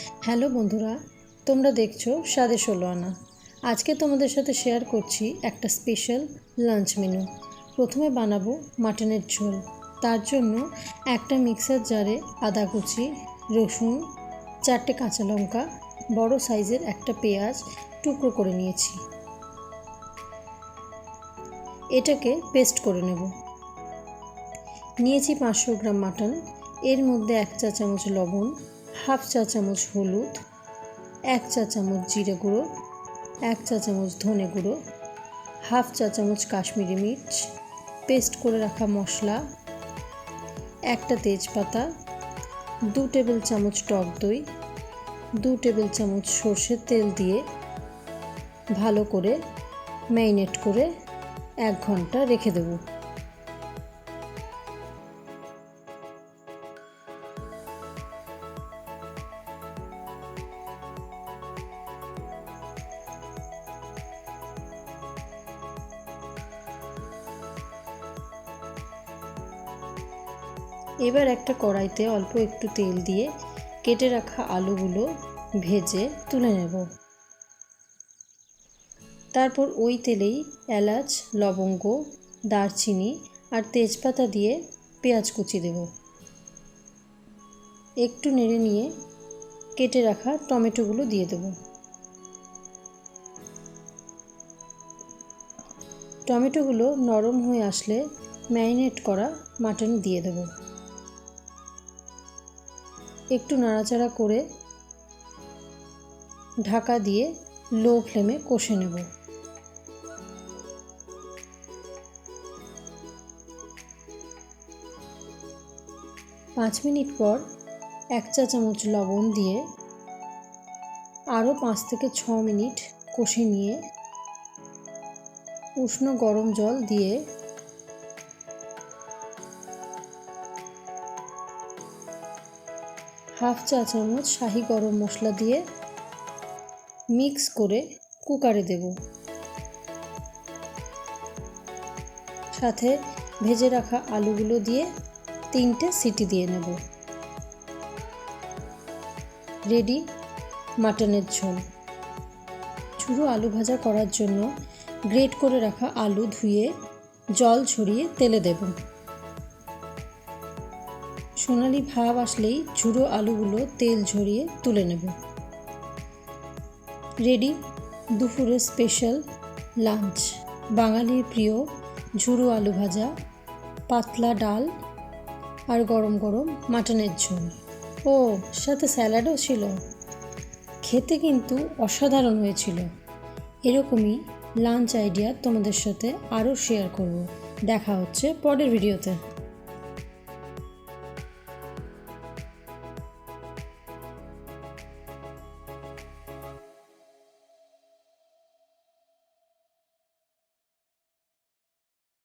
Hello বন্ধুরা, তোমরা দেখছো স্বাদে 16 আনা। আজকে তোমাদের সাথে শেয়ার করছি একটা স্পেশাল লাঞ্চ মেনু। প্রথমে বানাবো মাটনের ঝোল। তার জন্য একটা মিক্সার জারে আদা কুচি, রসুন, 4টে কাঁচা লঙ্কা, বড় সাইজের একটা পেঁয়াজ টুকরো করে নিয়েছি। এটাকে পেস্ট করে নেব। নিয়েছি 500 গ্রাম মাটন। এর মধ্যে 1 চা চামচ লবণ, হাফ চা চামচ হলুদ, 1 চা চামচ জিরে গুঁড়ো, 1 চা চামচ ধনে গুঁড়ো, হাফ চা চামচ কাশ্মীরি মির্চ, পেস্ট করে রাখা মশলা, একটা তেজপাতা, 2 টেবিল চামচ টক দই, 2 টেবিল চামচ সর্ষের তেল দিয়ে ভালো করে ম্যারিনেট করে 1 ঘন্টা রেখে দেব। এবার একটা কড়াইতে অল্প একটু তেল দিয়ে কেটে রাখা আলুগুলো ভেজে তুলে নেব। তারপর ওই তেলেই এলাচ, লবঙ্গ, দারচিনি আর তেজপাতা দিয়ে পেঁয়াজ কুচি দেব। একটু নেড়ে নিয়ে কেটে রাখা টমেটোগুলো দিয়ে দেব। টমেটোগুলো নরম হয়ে আসলে ম্যারিনেট করা মাটন দিয়ে দেব। একটু নাড়াচাড়া করে ঢাকা দিয়ে লো ফ্লেমে কষে নেব। পাঁচ মিনিট পর 1 চা চামচ লবণ দিয়ে আরও 5 থেকে 6 মিনিট কষে নিয়ে উষ্ণ গরম জল দিয়ে হাফ চা চামচ শাহি গরম মশলা দিয়ে মিক্স করে কুকারে দেব। সাথে ভেজে রাখা আলুগুলো দিয়ে 3টে সিটি দিয়ে নেব। রেডি মাটনের ঝোল। ঝুরো আলু ভাজা করার জন্য গ্রেট করে রাখা আলু ধুয়ে জল ছড়িয়ে তেলে দেব। সোনালি ভাব আসলেই ঝুরো আলুগুলো তেল ঝরিয়ে তুলে নেব। রেডি দুপুরের স্পেশাল লাঞ্চ। বাঙালির প্রিয় ঝুরো আলু ভাজা, পাতলা ডাল আর গরম গরম মাটনের ঝোল। ও সাথে স্যালাডও ছিল। খেতে কিন্তু অসাধারণ হয়েছিল। এরকমই লাঞ্চ আইডিয়া তোমাদের সাথে আরও শেয়ার করব। দেখা হচ্ছে পরের ভিডিওতে।